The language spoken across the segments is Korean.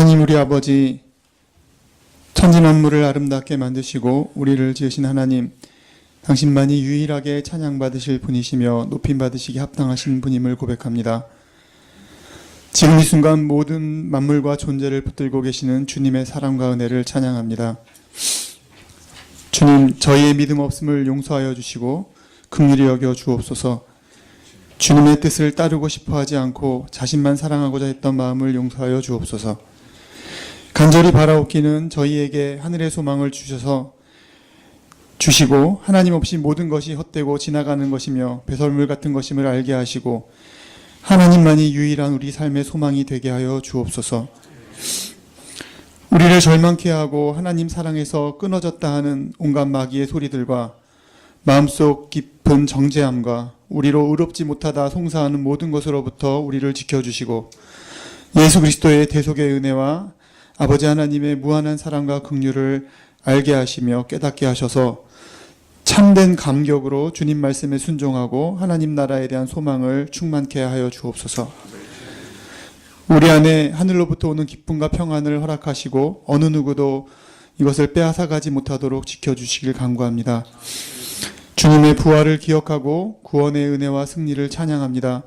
하나님 우리 아버지, 천지만물을 아름답게 만드시고 우리를 지으신 하나님, 당신만이 유일하게 찬양받으실 분이시며 높임받으시기 합당하신 분임을 고백합니다. 지금 이 순간 모든 만물과 존재를 붙들고 계시는 주님의 사랑과 은혜를 찬양합니다. 주님, 저희의 믿음 없음을 용서하여 주시고 긍휼히 여겨 주옵소서. 주님의 뜻을 따르고 싶어 하지 않고 자신만 사랑하고자 했던 마음을 용서하여 주옵소서. 간절히 바라옵기는 저희에게 하늘의 소망을 주시고 하나님 없이 모든 것이 헛되고 지나가는 것이며 배설물 같은 것임을 알게 하시고 하나님만이 유일한 우리 삶의 소망이 되게 하여 주옵소서. 우리를 절망케 하고 하나님 사랑에서 끊어졌다 하는 온갖 마귀의 소리들과 마음속 깊은 정죄함과 우리로 의롭지 못하다 송사하는 모든 것으로부터 우리를 지켜주시고 예수 그리스도의 대속의 은혜와 아버지 하나님의 무한한 사랑과 긍휼을 알게 하시며 깨닫게 하셔서 참된 감격으로 주님 말씀에 순종하고 하나님 나라에 대한 소망을 충만케 하여 주옵소서. 우리 안에 하늘로부터 오는 기쁨과 평안을 허락하시고 어느 누구도 이것을 빼앗아가지 못하도록 지켜주시길 간구합니다. 주님의 부활을 기억하고 구원의 은혜와 승리를 찬양합니다.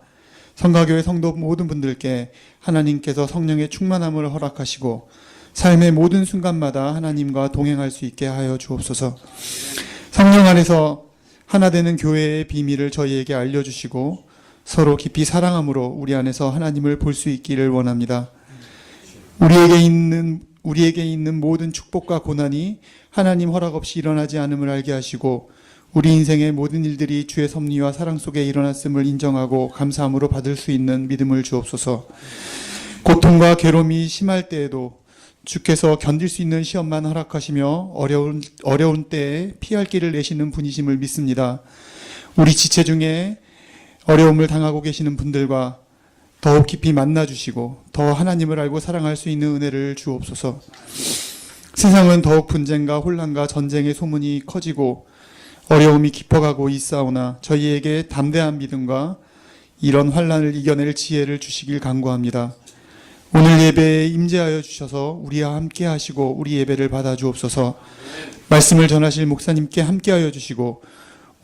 성가교회 성도 모든 분들께 하나님께서 성령의 충만함을 허락하시고 삶의 모든 순간마다 하나님과 동행할 수 있게 하여 주옵소서. 성령 안에서 하나 되는 교회의 비밀을 저희에게 알려주시고 서로 깊이 사랑함으로 우리 안에서 하나님을 볼 수 있기를 원합니다. 우리에게 있는 모든 축복과 고난이 하나님 허락 없이 일어나지 않음을 알게 하시고 우리 인생의 모든 일들이 주의 섭리와 사랑 속에 일어났음을 인정하고 감사함으로 받을 수 있는 믿음을 주옵소서. 고통과 괴로움이 심할 때에도 주께서 견딜 수 있는 시험만 허락하시며 어려운 때에 피할 길을 내시는 분이심을 믿습니다. 우리 지체 중에 어려움을 당하고 계시는 분들과 더욱 깊이 만나주시고 더 하나님을 알고 사랑할 수 있는 은혜를 주옵소서. 세상은 더욱 분쟁과 혼란과 전쟁의 소문이 커지고 어려움이 깊어가고 있사오나 저희에게 담대한 믿음과 이런 환난을 이겨낼 지혜를 주시길 간구합니다. 오늘 예배에 임재하여 주셔서 우리와 함께 하시고 우리 예배를 받아 주옵소서. 말씀을 전하실 목사님께 함께하여 주시고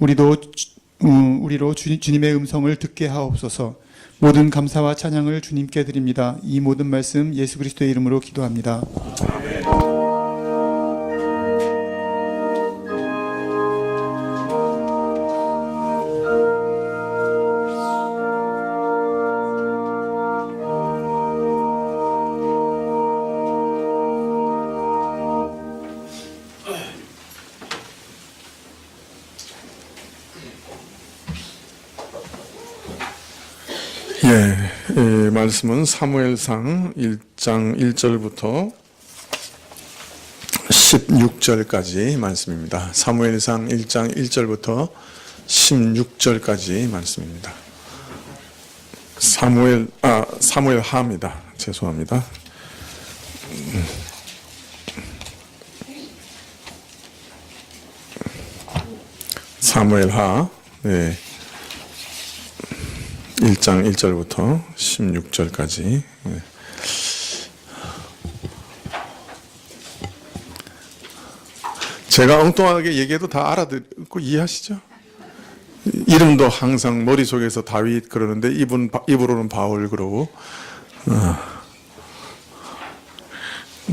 우리로 주님의 음성을 듣게 하옵소서. 모든 감사와 찬양을 주님께 드립니다. 이 모든 말씀 예수 그리스도의 이름으로 기도합니다. 이 말씀은 사무엘상 1장 1절부터 16절까지 말씀입니다. 사무엘상 1장 1절부터 16절까지 말씀입니다. 사무엘하입니다. 죄송합니다. 사무엘하. 네. 1장 1절부터 16절까지. 제가 엉뚱하게 얘기해도 다 알아듣고 이해하시죠? 이름도 항상 머릿속에서 다윗 그러는데 입으로는 바울 그러고.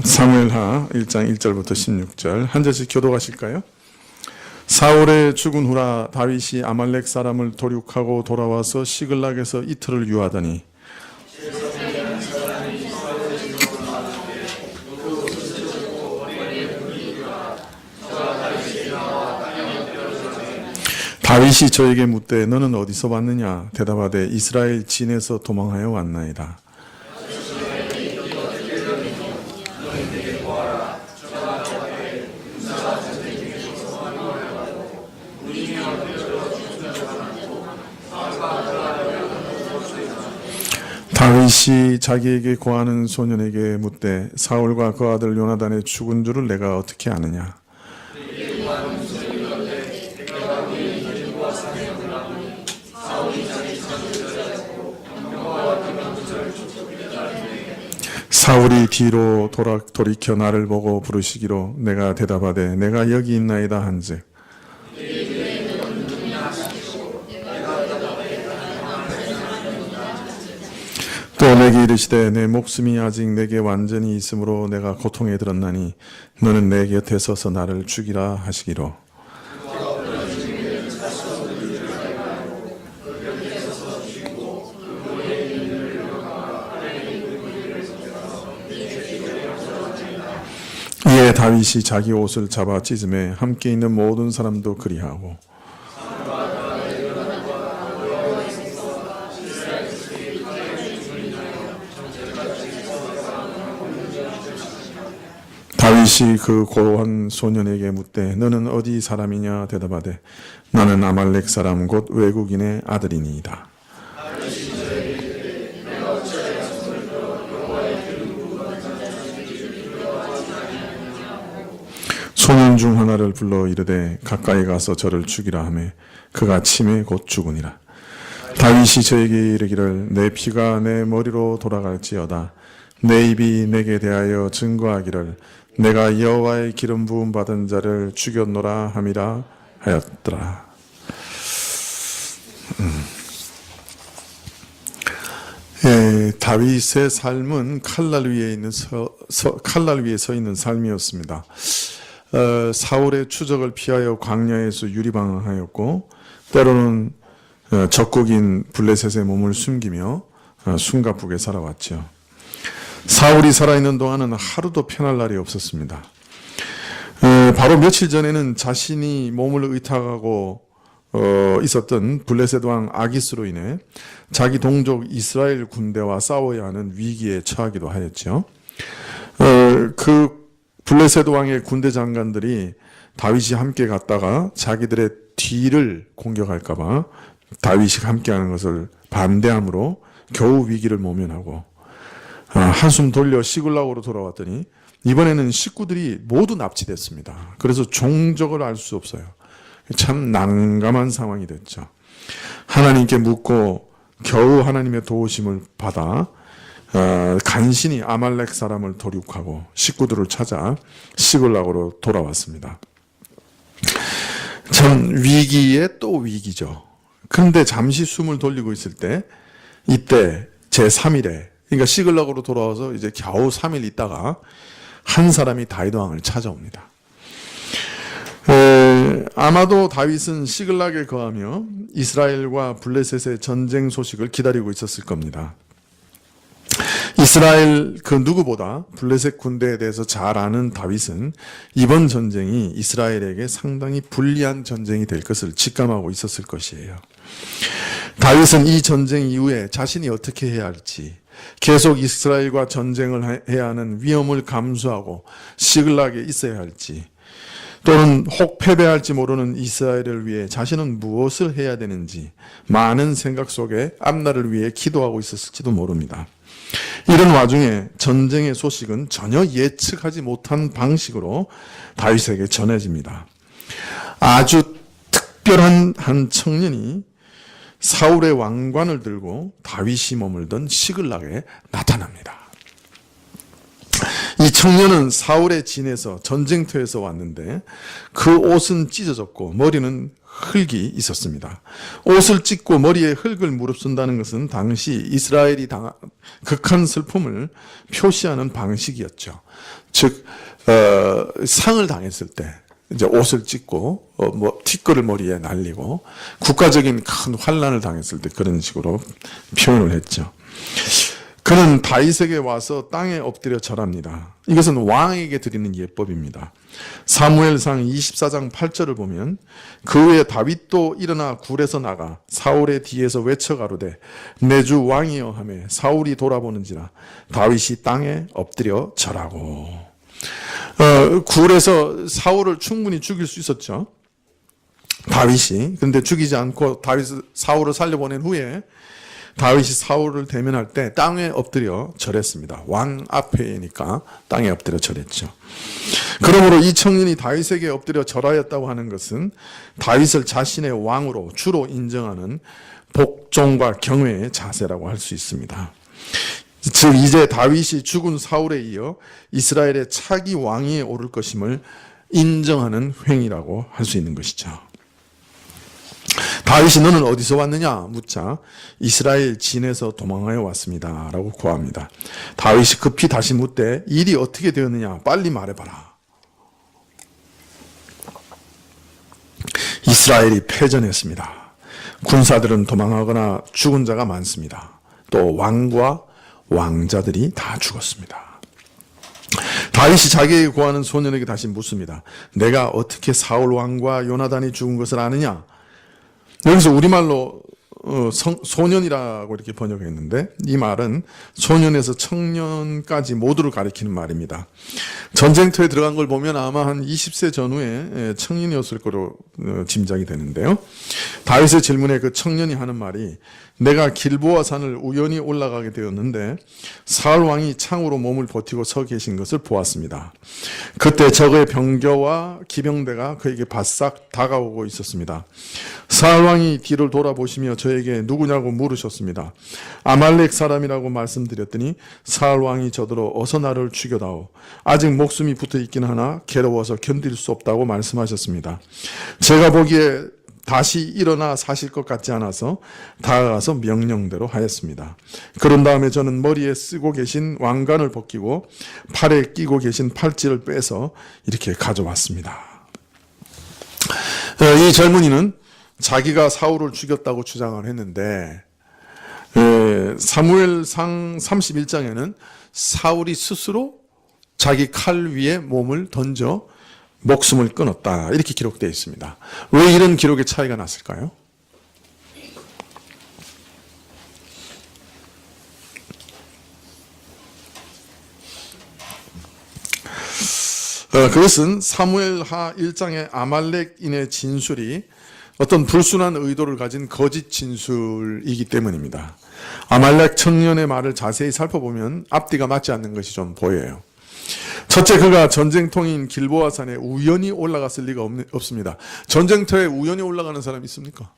사무엘하 1장 1절부터 16절 한 절씩 교독하실까요? 사울의 죽은 후라 다윗이 아말렉 사람을 도륙하고 돌아와서 시글락에서 이틀을 유하더니 다윗이 저에게 묻되 너는 어디서 왔느냐? 대답하되 이스라엘 진에서 도망하여 왔나이다. 다윗이 자기에게 고하는 소년에게 묻되 사울과 그 아들 요나단의 죽은 줄을 내가 어떻게 아느냐? 사울이 뒤로 돌이켜 나를 보고 부르시기로 내가 대답하되 내가 여기 있나이다 한즉 또 내게 이르시되 내 목숨이 아직 내게 완전히 있으므로 내가 고통에 들었나니 너는 내 곁에 서서 나를 죽이라 하시기로 이에 다윗이 자기 옷을 잡아 찢음에 함께 있는 모든 사람도 그리하고 다윗이 그 고한 소년에게 묻되 너는 어디 사람이냐 대답하되 나는 아말렉 사람 곧 외국인의 아들이니이다. 소년 중 하나를 불러 이르되 가까이 가서 저를 죽이라 하매 그가 침에 곧 죽으니라. 다윗이 저에게 이르기를 내 피가 내 머리로 돌아갈지어다 내 입이 내게 대하여 증거하기를 내가 여호와의 기름 부음 받은 자를 죽였노라 함이라 하였더라. 다윗의 삶은 칼날 위에 서 있는 삶이었습니다. 사울의 추적을 피하여 광야에서 유리방황하였고 때로는 적국인 블레셋의 몸을 숨기며 숨가쁘게 살아왔죠. 사울이 살아있는 동안은 하루도 편할 날이 없었습니다. 바로 며칠 전에는 자신이 몸을 의탁하고 있었던 블레셋 왕 아기스로 인해 자기 동족 이스라엘 군대와 싸워야 하는 위기에 처하기도 하였죠. 그 블레셋 왕의 군대 장관들이 다윗이 함께 갔다가 자기들의 뒤를 공격할까봐 다윗이 함께하는 것을 반대함으로 겨우 위기를 모면하고 한숨 돌려 시글락으로 돌아왔더니 이번에는 식구들이 모두 납치됐습니다. 그래서 종적을 알 수 없어요. 참 난감한 상황이 됐죠. 하나님께 묻고 겨우 하나님의 도우심을 받아 간신히 아말렉 사람을 도륙하고 식구들을 찾아 시글락으로 돌아왔습니다. 참 위기에 또 위기죠. 그런데 잠시 숨을 돌리고 있을 때 이때 제3일에 그러니까 시글락으로 돌아와서 이제 겨우 3일 있다가 한 사람이 다윗 왕을 찾아옵니다. 아마도 다윗은 시글락에 거하며 이스라엘과 블레셋의 전쟁 소식을 기다리고 있었을 겁니다. 이스라엘 그 누구보다 블레셋 군대에 대해서 잘 아는 다윗은 이번 전쟁이 이스라엘에게 상당히 불리한 전쟁이 될 것을 직감하고 있었을 것이에요. 다윗은 이 전쟁 이후에 자신이 어떻게 해야 할지 계속 이스라엘과 전쟁을 해야 하는 위험을 감수하고 시글락에 있어야 할지 또는 혹 패배할지 모르는 이스라엘을 위해 자신은 무엇을 해야 되는지 많은 생각 속에 앞날을 위해 기도하고 있었을지도 모릅니다. 이런 와중에 전쟁의 소식은 전혀 예측하지 못한 방식으로 다윗에게 전해집니다. 아주 특별한 한 청년이 사울의 왕관을 들고 다윗이 머물던 시글락에 나타납니다. 이 청년은 사울의 진에서 전쟁터에서 왔는데 그 옷은 찢어졌고 머리는 흙이 있었습니다. 옷을 찢고 머리에 흙을 무릅쓴다는 것은 당시 이스라엘이 당한 극한 슬픔을 표시하는 방식이었죠. 즉 상을 당했을 때 이제 옷을 찢고 티끌을 머리에 날리고 국가적인 큰 환난을 당했을 때 그런 식으로 표현을 했죠. 그는 다윗에게 와서 땅에 엎드려 절합니다. 이것은 왕에게 드리는 예법입니다. 사무엘상 24장 8절을 보면 그 후에 다윗도 일어나 굴에서 나가 사울의 뒤에서 외쳐 가로되 내 주 왕이여 하매 사울이 돌아보는지라 다윗이 땅에 엎드려 절하고 굴에서 사울을 충분히 죽일 수 있었죠. 다윗이. 근데 죽이지 않고 사울을 살려보낸 후에 다윗이 사울을 대면할 때 땅에 엎드려 절했습니다. 왕 앞에니까 땅에 엎드려 절했죠. 그러므로 이 청년이 다윗에게 엎드려 절하였다고 하는 것은 다윗을 자신의 왕으로 주로 인정하는 복종과 경외의 자세라고 할 수 있습니다. 즉 이제 다윗이 죽은 사울에 이어 이스라엘의 차기 왕위에 오를 것임을 인정하는 행위라고 할 수 있는 것이죠. 다윗이 너는 어디서 왔느냐 묻자 이스라엘 진에서 도망하여 왔습니다 라고 고합니다. 다윗이 급히 다시 묻되 일이 어떻게 되었느냐 빨리 말해봐라. 이스라엘이 패전했습니다. 군사들은 도망하거나 죽은 자가 많습니다. 또 왕과 왕자들이 다 죽었습니다. 다윗이 자기에게 구하는 소년에게 다시 묻습니다. 내가 어떻게 사울 왕과 요나단이 죽은 것을 아느냐? 여기서 우리말로 소년이라고 이렇게 번역했는데 이 말은 소년에서 청년까지 모두를 가리키는 말입니다. 전쟁터에 들어간 걸 보면 아마 한 20세 전후에 청년이었을 거로 짐작이 되는데요. 다윗의 질문에 그 청년이 하는 말이 내가 길보아 산을 우연히 올라가게 되었는데 사울 왕이 창으로 몸을 버티고 서 계신 것을 보았습니다. 그때 적의 병거와 기병대가 그에게 바싹 다가오고 있었습니다. 사울 왕이 뒤를 돌아보시며 저에게 누구냐고 물으셨습니다. 아말렉 사람이라고 말씀드렸더니 사울 왕이 저더러 어서 나를 죽여다오. 아직 목숨이 붙어 있긴 하나 괴로워서 견딜 수 없다고 말씀하셨습니다. 제가 보기에 다시 일어나 사실 것 같지 않아서 다가가서 명령대로 하였습니다. 그런 다음에 저는 머리에 쓰고 계신 왕관을 벗기고 팔에 끼고 계신 팔찌를 빼서 이렇게 가져왔습니다. 이 젊은이는 자기가 사울을 죽였다고 주장을 했는데 사무엘상 31장에는 사울이 스스로 자기 칼 위에 몸을 던져 목숨을 끊었다 이렇게 기록되어 있습니다. 왜 이런 기록의 차이가 났을까요? 그것은 사무엘하 1장의 아말렉인의 진술이 어떤 불순한 의도를 가진 거짓 진술이기 때문입니다. 아말렉 청년의 말을 자세히 살펴보면 앞뒤가 맞지 않는 것이 좀 보여요. 첫째, 그가 전쟁통인 길보아 산에 우연히 올라갔을 리가 없습니다. 전쟁터에 우연히 올라가는 사람이 있습니까?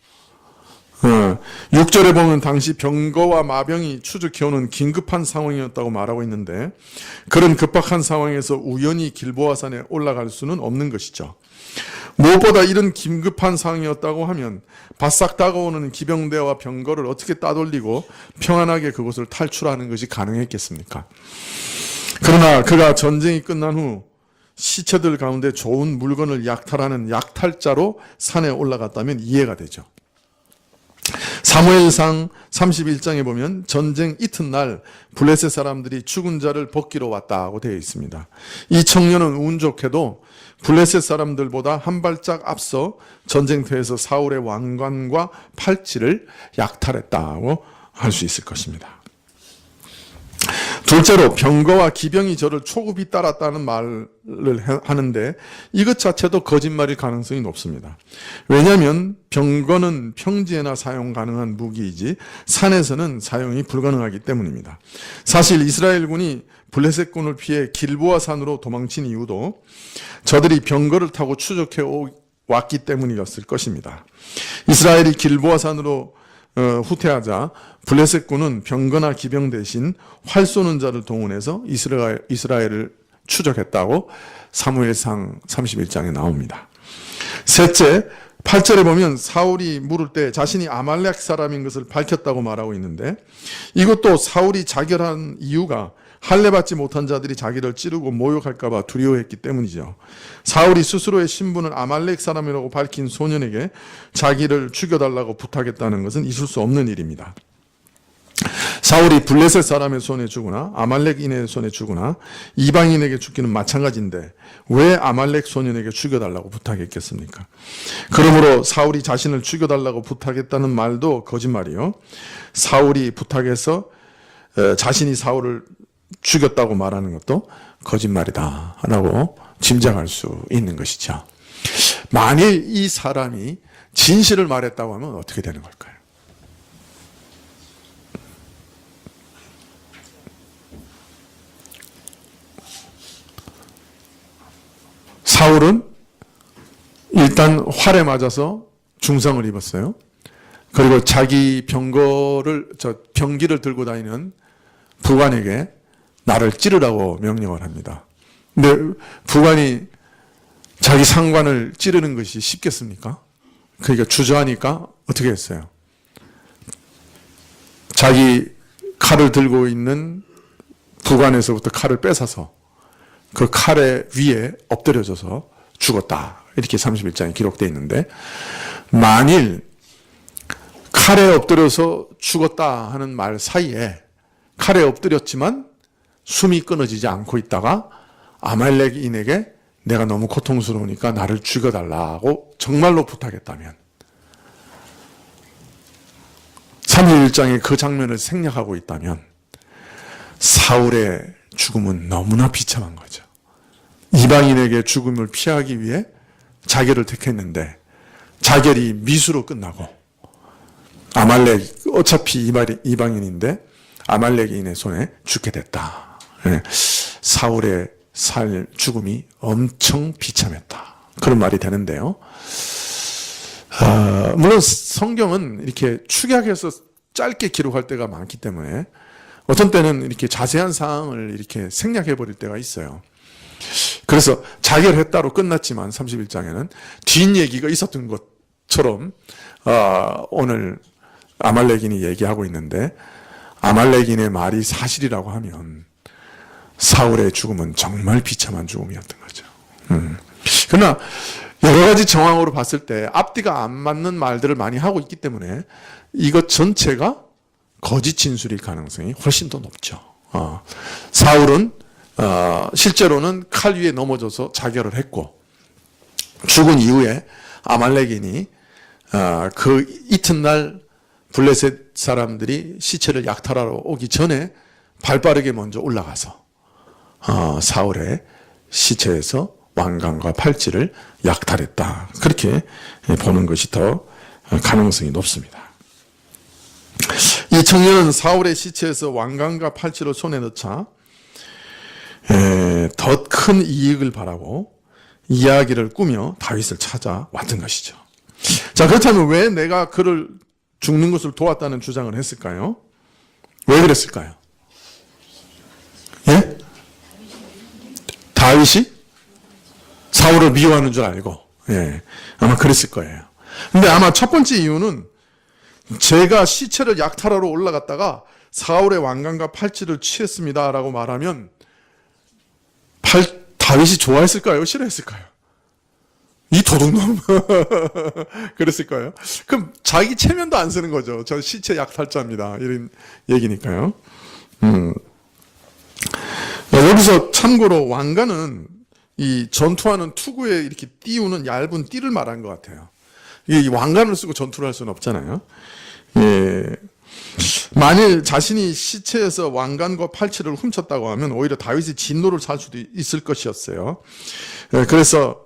6절에 보면 당시 병거와 마병이 추적해오는 긴급한 상황이었다고 말하고 있는데 그런 급박한 상황에서 우연히 길보아 산에 올라갈 수는 없는 것이죠. 무엇보다 이런 긴급한 상황이었다고 하면 바싹 다가오는 기병대와 병거를 어떻게 따돌리고 평안하게 그곳을 탈출하는 것이 가능했겠습니까? 그러나 그가 전쟁이 끝난 후 시체들 가운데 좋은 물건을 약탈하는 약탈자로 산에 올라갔다면 이해가 되죠. 사무엘상 31장에 보면 전쟁 이튿날 블레셋 사람들이 죽은 자를 벗기러 왔다고 되어 있습니다. 이 청년은 운 좋게도 블레셋 사람들보다 한 발짝 앞서 전쟁터에서 사울의 왕관과 팔찌를 약탈했다고 할 수 있을 것입니다. 둘째로 병거와 기병이 저를 초급히 따랐다는 말을 하는데 이것 자체도 거짓말일 가능성이 높습니다. 왜냐하면 병거는 평지에나 사용 가능한 무기이지 산에서는 사용이 불가능하기 때문입니다. 사실 이스라엘군이 블레셋군을 피해 길보아 산으로 도망친 이유도 저들이 병거를 타고 추적해 왔기 때문이었을 것입니다. 이스라엘이 길보아 산으로 후퇴하자 블레셋군은 병거나 기병 대신 활 쏘는 자를 동원해서 이스라엘을 추적했다고 사무엘상 31장에 나옵니다. 셋째, 8절에 보면 사울이 물을 때 자신이 아말렉 사람인 것을 밝혔다고 말하고 있는데 이것도 사울이 자결한 이유가 할례받지 못한 자들이 자기를 찌르고 모욕할까 봐 두려워했기 때문이죠. 사울이 스스로의 신분을 아말렉 사람이라고 밝힌 소년에게 자기를 죽여달라고 부탁했다는 것은 있을 수 없는 일입니다. 사울이 블레셋 사람의 손에 죽으나 아말렉인의 손에 죽으나 이방인에게 죽기는 마찬가지인데 왜 아말렉 소년에게 죽여달라고 부탁했겠습니까? 그러므로 사울이 자신을 죽여달라고 부탁했다는 말도 거짓말이요. 사울이 부탁해서 자신이 사울을 죽였다고 말하는 것도 거짓말이다 라고 짐작할 수 있는 것이죠. 만일 이 사람이 진실을 말했다고 하면 어떻게 되는 걸까요? 사울은 일단 활에 맞아서 중상을 입었어요. 그리고 자기 병기를 들고 다니는 부관에게 나를 찌르라고 명령을 합니다. 근데 부관이 자기 상관을 찌르는 것이 쉽겠습니까? 그러니까 주저하니까 어떻게 했어요? 자기 칼을 들고 있는 부관에서부터 칼을 뺏어서 그 칼의 위에 엎드려져서 죽었다. 이렇게 31장에 기록되어 있는데, 만일 칼에 엎드려서 죽었다 하는 말 사이에 칼에 엎드렸지만 숨이 끊어지지 않고 있다가 아말렉인에게 내가 너무 고통스러우니까 나를 죽여달라고 정말로 부탁했다면, 31장에 그 장면을 생략하고 있다면 사울의 죽음은 너무나 비참한 거죠. 이방인에게 죽음을 피하기 위해 자결을 택했는데 자결이 미수로 끝나고 아말렉, 어차피 이방인인데 아말렉인의 손에 죽게 됐다. 사울의 죽음이 엄청 비참했다. 그런 말이 되는데요. 물론 성경은 이렇게 축약해서 짧게 기록할 때가 많기 때문에 어떤 때는 이렇게 자세한 사항을 이렇게 생략해 버릴 때가 있어요. 그래서 자결했다로 끝났지만 31장에는 뒷얘기가 있었던 것처럼 오늘 아말렉인이 얘기하고 있는데, 아말렉인의 말이 사실이라고 하면 사울의 죽음은 정말 비참한 죽음이었던 거죠. 그러나 여러 가지 정황으로 봤을 때 앞뒤가 안 맞는 말들을 많이 하고 있기 때문에 이것 전체가 거짓 진술일 가능성이 훨씬 더 높죠. 사울은 실제로는 칼 위에 넘어져서 자결을 했고, 죽은 이후에 아말렉인이 그 이튿날 블레셋 사람들이 시체를 약탈하러 오기 전에 발빠르게 먼저 올라가서 사울의 시체에서 왕관과 팔찌를 약탈했다. 그렇게 보는 것이 더 가능성이 높습니다. 이 청년은 사울의 시체에서 왕관과 팔찌를 손에 넣자 더 큰 이익을 바라고 이야기를 꾸며 다윗을 찾아왔던 것이죠. 자, 그렇다면 왜 내가 그를 죽는 것을 도왔다는 주장을 했을까요? 왜 그랬을까요? 예? 다윗이 사울을 미워하는 줄 알고, 예, 아마 그랬을 거예요. 근데 아마 첫 번째 이유는 제가 시체를 약탈하러 올라갔다가 사울의 왕관과 팔찌를 취했습니다라고 말하면 다윗이 좋아했을까요? 싫어했을까요? 이 도둑놈. 그랬을까요? 그럼 자기 체면도 안 쓰는 거죠. 저 시체 약탈자입니다. 이런 얘기니까요. 여기서 참고로 왕관은 이 전투하는 투구에 이렇게 띄우는 얇은 띠를 말한 것 같아요. 이 왕관을 쓰고 전투를 할 수는 없잖아요. 예. 만일 자신이 시체에서 왕관과 팔찌를 훔쳤다고 하면 오히려 다윗이 진노를 살 수도 있을 것이었어요. 그래서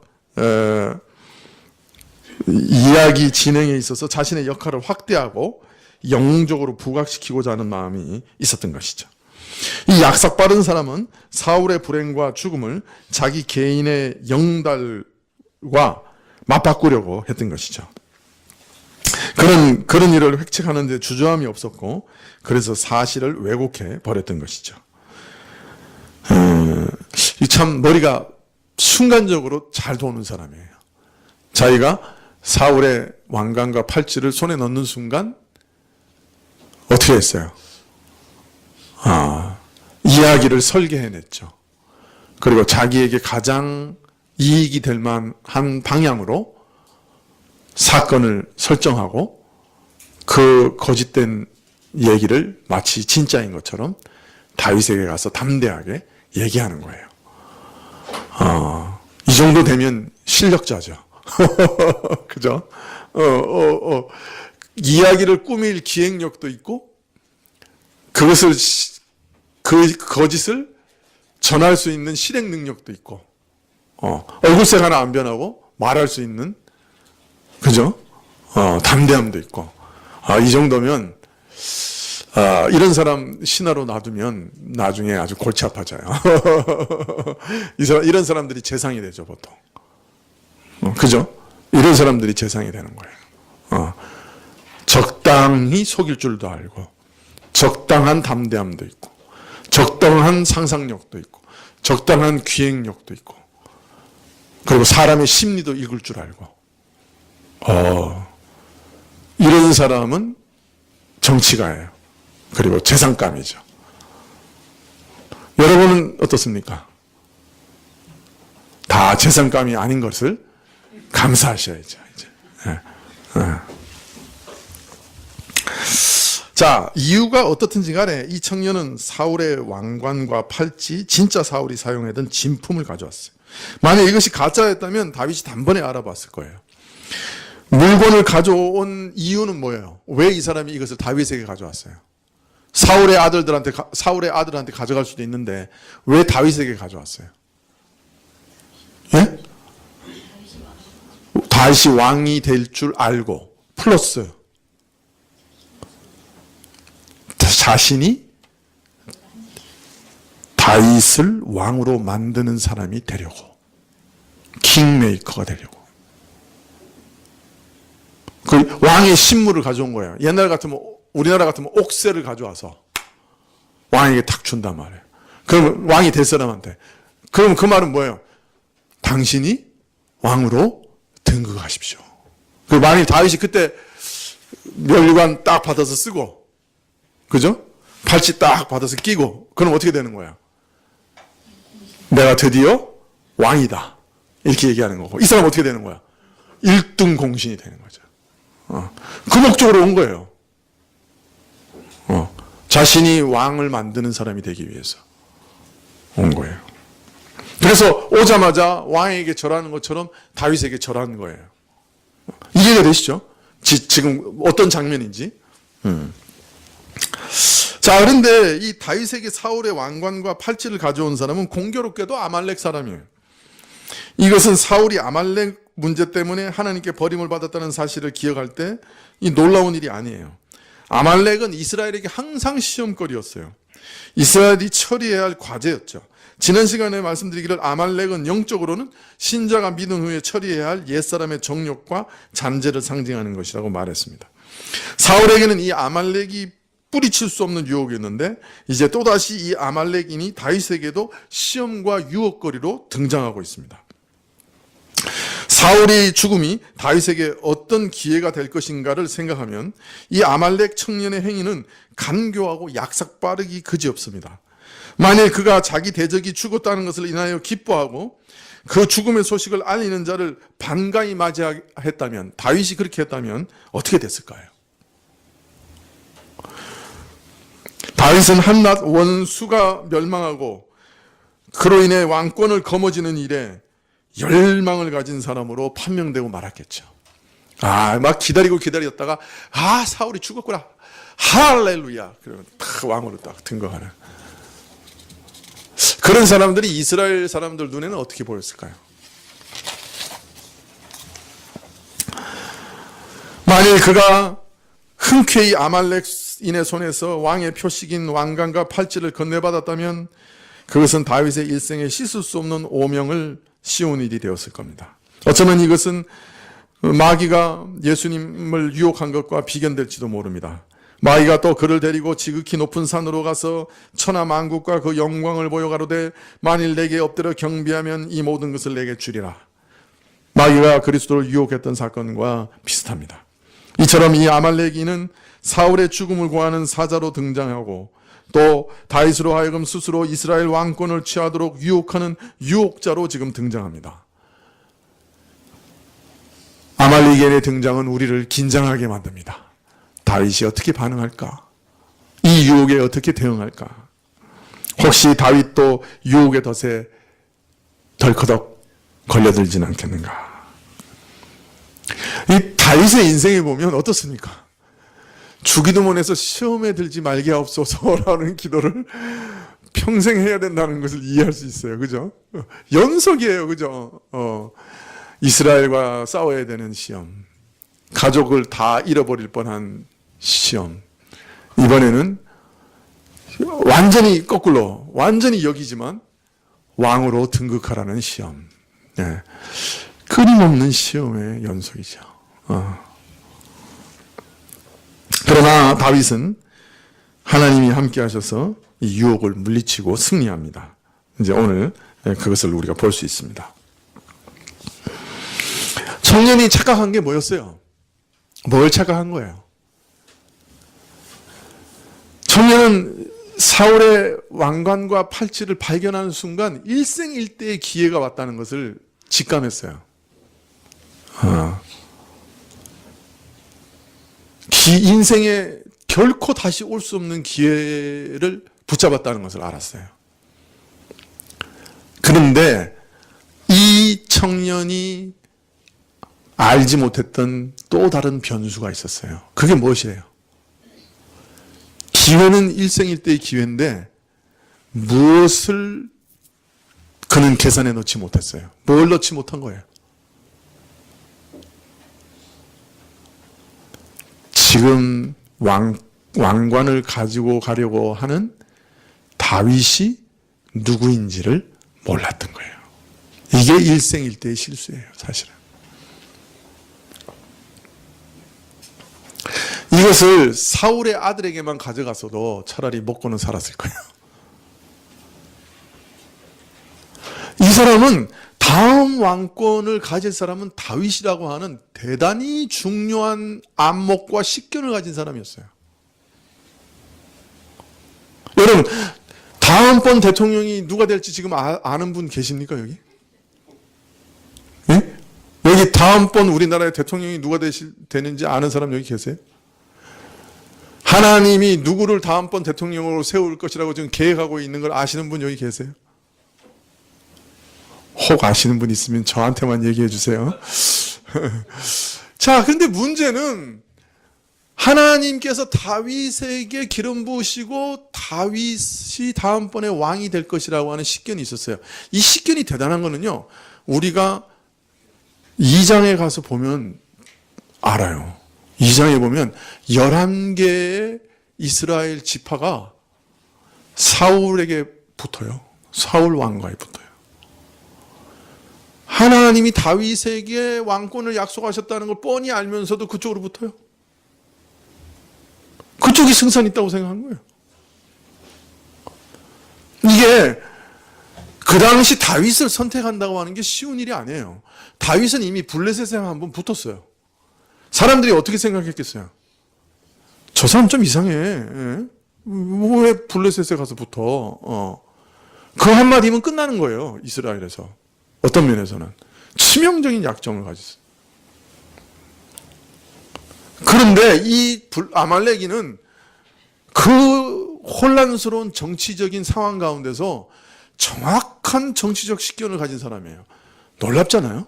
이야기 진행에 있어서 자신의 역할을 확대하고 영웅적으로 부각시키고자 하는 마음이 있었던 것이죠. 이 약삭 빠른 사람은 사울의 불행과 죽음을 자기 개인의 영달과 맞바꾸려고 했던 것이죠. 그런 일을 획책하는 데 주저함이 없었고, 그래서 사실을 왜곡해 버렸던 것이죠. 참 머리가 순간적으로 잘 도는 사람이에요. 자기가 사울의 왕관과 팔찌를 손에 넣는 순간 어떻게 했어요? 이야기를 설계해냈죠. 그리고 자기에게 가장 이익이 될 만한 방향으로 사건을 설정하고 그 거짓된 얘기를 마치 진짜인 것처럼 다윗에게 가서 담대하게 얘기하는 거예요. 이 정도 되면 실력자죠. 그죠? 이야기를 꾸밀 기획력도 있고, 그것을, 그 거짓을 전할 수 있는 실행 능력도 있고, 얼굴색 하나 안 변하고 말할 수 있는, 그죠? 담대함도 있고, 이 정도면, 이런 사람 신하로 놔두면 나중에 아주 골치 아파져요. 이런 사람들이 재상이 되죠, 보통. 그죠? 이런 사람들이 재상이 되는 거예요. 적당히 속일 줄도 알고, 적당한 담대함도 있고, 적당한 상상력도 있고 적당한 기획력도 있고 그리고 사람의 심리도 읽을 줄 알고 이런 사람은 정치가예요. 그리고 재상감이죠. 여러분은 어떻습니까? 다 재상감이 아닌 것을 감사하셔야죠. 이제. 자, 이유가 어떻든지 간에 이 청년은 사울의 왕관과 팔찌, 진짜 사울이 사용하던 진품을 가져왔어요. 만약 이것이 가짜였다면 다윗이 단번에 알아봤을 거예요. 물건을 가져온 이유는 뭐예요? 왜 이 사람이 이것을 다윗에게 가져왔어요? 사울의 아들한테 가져갈 수도 있는데 왜 다윗에게 가져왔어요? 예? 다윗이 왕이 될 줄 알고 플러스 자신이 다윗을 왕으로 만드는 사람이 되려고, 킹메이커가 되려고. 그 왕의 신물을 가져온 거예요. 옛날 같으면, 우리나라 같으면 옥새를 가져와서 왕에게 탁 준단 말이에요. 그럼 왕이 될 사람한테. 그럼 그 말은 뭐예요? 당신이 왕으로 등극하십시오. 그 만일 다윗이 그때 면류관 딱 받아서 쓰고, 그죠? 팔찌 딱 받아서 끼고, 그럼 어떻게 되는 거야? 내가 드디어 왕이다. 이렇게 얘기하는 거고. 이 사람 어떻게 되는 거야? 1등 공신이 되는 거죠. 그 목적으로 온 거예요. 자신이 왕을 만드는 사람이 되기 위해서 온 거예요. 그래서 오자마자 왕에게 절하는 것처럼 다윗에게 절하는 거예요. 이해가 되시죠? 지금 어떤 장면인지. 자, 그런데 이 다윗에게 사울의 왕관과 팔찌를 가져온 사람은 공교롭게도 아말렉 사람이에요. 이것은 사울이 아말렉 문제 때문에 하나님께 버림을 받았다는 사실을 기억할 때 이 놀라운 일이 아니에요. 아말렉은 이스라엘에게 항상 시험거리였어요. 이스라엘이 처리해야 할 과제였죠. 지난 시간에 말씀드리기를 아말렉은 영적으로는 신자가 믿은 후에 처리해야 할 옛사람의 정욕과 잔재를 상징하는 것이라고 말했습니다. 사울에게는 이 아말렉이 뿌리칠 수 없는 유혹이었는데 이제 또다시 이 아말렉인이 다윗에게도 시험과 유혹거리로 등장하고 있습니다. 사울의 죽음이 다윗에게 어떤 기회가 될 것인가를 생각하면 이 아말렉 청년의 행위는 간교하고 약삭빠르기 그지없습니다. 만일 그가 자기 대적이 죽었다는 것을 인하여 기뻐하고 그 죽음의 소식을 알리는 자를 반가이 맞이했다면, 다윗이 그렇게 했다면 어떻게 됐을까요? 다윗은 한낱 원수가 멸망하고 그로 인해 왕권을 거머쥐는 일에 열망을 가진 사람으로 판명되고 말았겠죠. 막 기다렸다가 사울이 죽었구나. 할렐루야. 그러면 딱 왕으로 딱 등극하는. 그런 사람들이 이스라엘 사람들 눈에는 어떻게 보였을까요? 만일 그가 흔쾌히 아말렉인의 손에서 왕의 표식인 왕관과 팔찌를 건네받았다면 그것은 다윗의 일생에 씻을 수 없는 오명을 씌운 일이 되었을 겁니다. 어쩌면 이것은 마귀가 예수님을 유혹한 것과 비견될지도 모릅니다. 마귀가 또 그를 데리고 지극히 높은 산으로 가서 천하 만국과 그 영광을 보여 가로되 만일 내게 엎드려 경배하면 이 모든 것을 내게 주리라. 마귀가 그리스도를 유혹했던 사건과 비슷합니다. 이처럼 이 아말렉인은 사울의 죽음을 구하는 사자로 등장하고 또 다윗으로 하여금 스스로 이스라엘 왕권을 취하도록 유혹하는 유혹자로 지금 등장합니다. 아말렉인의 등장은 우리를 긴장하게 만듭니다. 다윗이 어떻게 반응할까? 이 유혹에 어떻게 대응할까? 혹시 다윗도 유혹의 덫에 덜커덕 걸려들진 않겠는가? 이 다윗의 인생에 보면 어떻습니까? 주기도문에서 시험에 들지 말게 하옵소서라는 기도를 평생 해야 된다는 것을 이해할 수 있어요. 그죠? 연속이에요. 그죠? 이스라엘과 싸워야 되는 시험. 가족을 다 잃어버릴 뻔한 시험. 이번에는 완전히 거꾸로, 완전히 역이지만 왕으로 등극하라는 시험. 네. 끊임없는 시험의 연속이죠. 그러나 다윗은 하나님이 함께 하셔서 이 유혹을 물리치고 승리합니다. 이제 오늘 그것을 우리가 볼 수 있습니다. 청년이 착각한 게 뭐였어요? 뭘 착각한 거예요? 청년은 사울의 왕관과 팔찌를 발견하는 순간 일생일대의 기회가 왔다는 것을 직감했어요. 인생에 결코 다시 올 수 없는 기회를 붙잡았다는 것을 알았어요. 그런데 이 청년이 알지 못했던 또 다른 변수가 있었어요. 그게 무엇이에요? 기회는 일생일대의 기회인데 무엇을 그는 계산해 놓지 못했어요. 뭘 넣지 못한 거예요? 지금 왕관을 가지고 가려고 하는 다윗이 누구인지를 몰랐던 거예요. 이게 일생일대의 실수예요, 사실은. 이것을 사울의 아들에게만 가져갔어도 차라리 먹고는 살았을 거예요. 이 사람은 다음 왕권을 가질 사람은 다윗이라고 하는 대단히 중요한 안목과 식견을 가진 사람이었어요. 여러분, 다음번 대통령이 누가 될지 지금 아는 분 계십니까, 여기? 예? 여기 다음번 우리나라의 대통령이 누가 되는지 아는 사람 여기 계세요? 하나님이 누구를 다음번 대통령으로 세울 것이라고 지금 계획하고 있는 걸 아시는 분 여기 계세요? 혹 아시는 분 있으면 저한테만 얘기해 주세요. 자, 그런데 문제는 하나님께서 다윗에게 기름 부으시고 다윗이 다음번에 왕이 될 것이라고 하는 식견이 있었어요. 이 식견이 대단한 거는요, 우리가 2장에 가서 보면 알아요. 2장에 보면 11개의 이스라엘 지파가 사울에게 붙어요. 사울 왕과에 붙어요. 하나님이 다윗에게 왕권을 약속하셨다는 걸 뻔히 알면서도 그쪽으로 붙어요. 그쪽이 승산이 있다고 생각한 거예요. 이게 그 당시 다윗을 선택한다고 하는 게 쉬운 일이 아니에요. 다윗은 이미 블레셋에 한번 붙었어요. 사람들이 어떻게 생각했겠어요? 저 사람 좀 이상해. 왜 블레셋에 가서 붙어? 그 한마디면 끝나는 거예요. 이스라엘에서. 어떤 면에서는 치명적인 약점을 가졌어요. 그런데 이 아말렉이는 그 혼란스러운 정치적인 상황 가운데서 정확한 정치적 식견을 가진 사람이에요. 놀랍잖아요?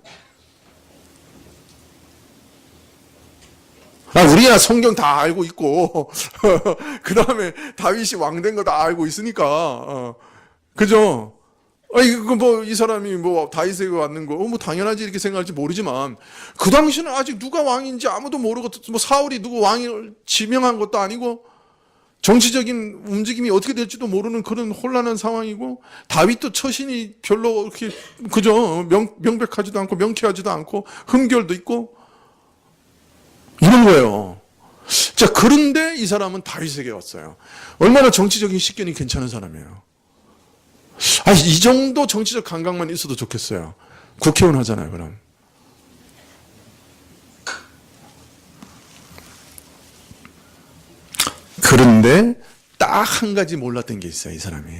우리야 성경 다 알고 있고 그 다음에 다윗이 왕된 거 다 알고 있으니까 그죠? 이거 뭐 이 사람이 뭐 다윗에게 왔는 거 뭐 당연하지 이렇게 생각할지 모르지만 그 당시는 아직 누가 왕인지 아무도 모르고 뭐 사울이 누구 왕을 지명한 것도 아니고 정치적인 움직임이 어떻게 될지도 모르는 그런 혼란한 상황이고 다윗도 처신이 별로 이렇게 그죠? 명백하지도 않고 명쾌하지도 않고 흠결도 있고 이런 거예요. 자, 그런데 이 사람은 다윗에게 왔어요. 얼마나 정치적인 식견이 괜찮은 사람이에요. 이 정도 정치적 감각만 있어도 좋겠어요. 국회의원 하잖아요, 그럼. 그런데 딱 한 가지 몰랐던 게 있어요, 이 사람이.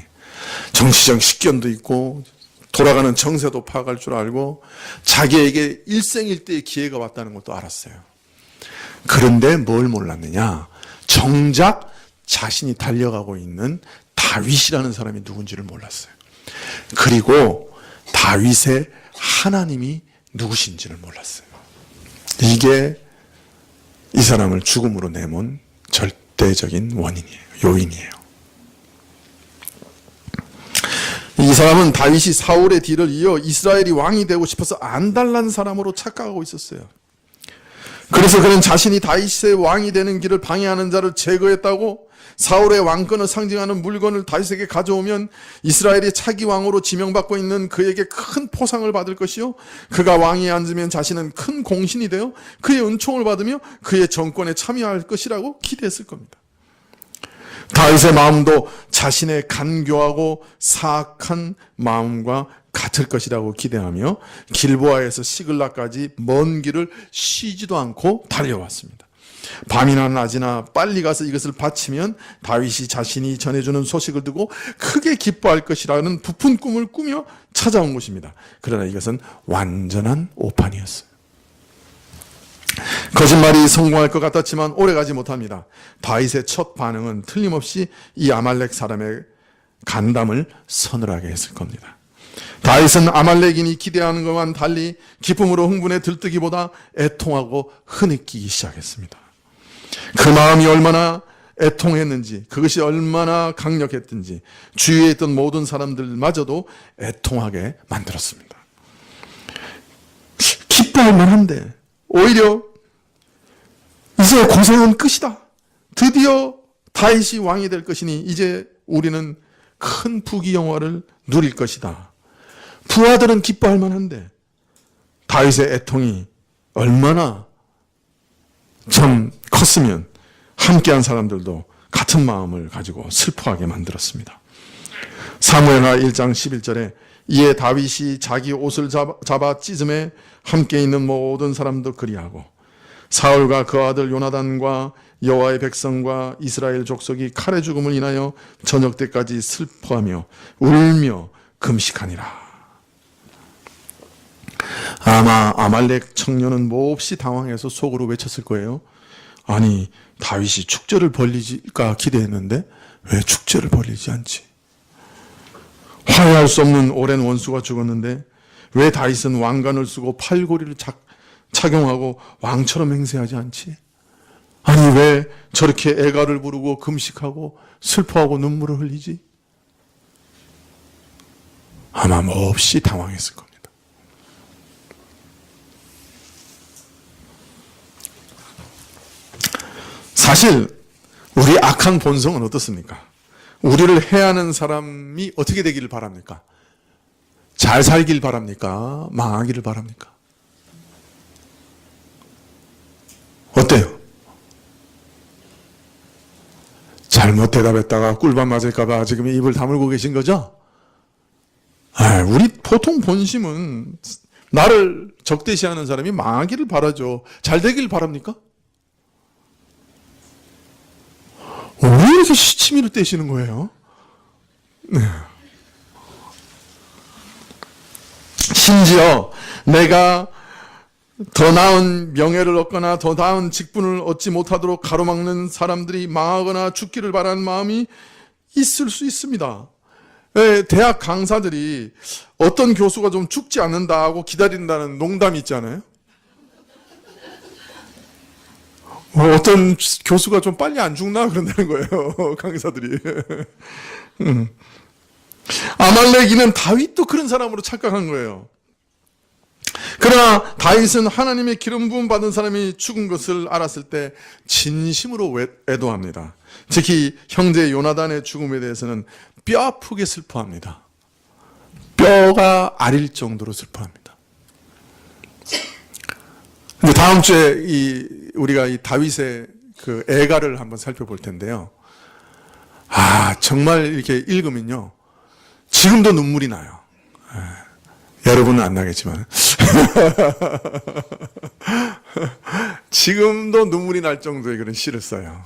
정치적 식견도 있고, 돌아가는 정세도 파악할 줄 알고, 자기에게 일생일대의 기회가 왔다는 것도 알았어요. 그런데 뭘 몰랐느냐? 정작 자신이 달려가고 있는 다윗이라는 사람이 누군지를 몰랐어요. 그리고 다윗의 하나님이 누구신지를 몰랐어요. 이게 이 사람을 죽음으로 내몬 절대적인 원인이에요. 요인이에요. 이 사람은 다윗이 사울의 뒤를 이어 이스라엘이 왕이 되고 싶어서 안달난 사람으로 착각하고 있었어요. 그래서 그는 자신이 다윗의 왕이 되는 길을 방해하는 자를 제거했다고 사울의 왕권을 상징하는 물건을 다윗에게 가져오면 이스라엘이 차기 왕으로 지명받고 있는 그에게 큰 포상을 받을 것이요 그가 왕위에 앉으면 자신은 큰 공신이 되어 그의 은총을 받으며 그의 정권에 참여할 것이라고 기대했을 겁니다. 다윗의 마음도 자신의 간교하고 사악한 마음과 같을 것이라고 기대하며 길보아에서 시글락까지 먼 길을 쉬지도 않고 달려왔습니다. 밤이나 낮이나 빨리 가서 이것을 바치면 다윗이 자신이 전해주는 소식을 듣고 크게 기뻐할 것이라는 부푼 꿈을 꾸며 찾아온 것입니다. 그러나 이것은 완전한 오판이었어요. 거짓말이 성공할 것 같았지만 오래가지 못합니다. 다윗의 첫 반응은 틀림없이 이 아말렉 사람의 간담을 서늘하게 했을 겁니다. 다윗은 아말렉인이 기대하는 것과는 달리 기쁨으로 흥분해 들뜨기보다 애통하고 흐느끼기 시작했습니다. 그 마음이 얼마나 애통했는지, 그것이 얼마나 강력했든지 주위에 있던 모든 사람들마저도 애통하게 만들었습니다. 기뻐할 만한데 오히려 이제 고생은 끝이다. 드디어 다윗이 왕이 될 것이니 이제 우리는 큰 부귀영화를 누릴 것이다. 부하들은 기뻐할 만한데 다윗의 애통이 얼마나 참 컸으면 함께한 사람들도 같은 마음을 가지고 슬퍼하게 만들었습니다. 사무엘하 1장 11절에 이에 다윗이 자기 옷을 잡아 찢음에 함께 있는 모든 사람도 그리하고 사울과 그 아들 요나단과 여호와의 백성과 이스라엘 족속이 칼의 죽음을 인하여 저녁 때까지 슬퍼하며 울며 금식하니라. 아마 아말렉 청년은 몹시 당황해서 속으로 외쳤을 거예요. 아니, 다윗이 축제를 벌리지까 기대했는데 왜 축제를 벌리지 않지? 화해할 수 없는 오랜 원수가 죽었는데 왜 다윗은 왕관을 쓰고 팔고리를 착용하고 왕처럼 행세하지 않지? 아니, 왜 저렇게 애가를 부르고 금식하고 슬퍼하고 눈물을 흘리지? 아마 몹시 당황했을 겁니다. 사실 우리 악한 본성은 어떻습니까? 우리를 해하는 사람이 어떻게 되기를 바랍니까? 잘 살길 바랍니까? 망하기를 바랍니까? 어때요? 잘못 대답했다가 꿀밤 맞을까봐 지금 입을 다물고 계신 거죠? 우리 보통 본심은 나를 적대시하는 사람이 망하기를 바라죠. 잘 되길 바랍니까? 왜 이렇게 시치미를 떼시는 거예요? 네. 심지어 내가 더 나은 명예를 얻거나 더 나은 직분을 얻지 못하도록 가로막는 사람들이 망하거나 죽기를 바라는 마음이 있을 수 있습니다. 대학 강사들이 어떤 교수가 좀 죽지 않는다고 기다린다는 농담이 있잖아요. 어떤 교수가 좀 빨리 안 죽나 그런다는 거예요. 강사들이. 아말렉이는 다윗도 그런 사람으로 착각한 거예요. 그러나 다윗은 하나님의 기름 부음 받은 사람이 죽은 것을 알았을 때 진심으로 애도합니다. 특히 형제 요나단의 죽음에 대해서는 뼈 아프게 슬퍼합니다. 뼈가 아릴 정도로 슬퍼합니다. 근데 다음 주에 우리가 이 다윗의 그 애가를 한번 살펴볼 텐데요. 정말 이렇게 읽으면요. 지금도 눈물이 나요. 여러분은 안 나겠지만. 지금도 눈물이 날 정도의 그런 시를 써요.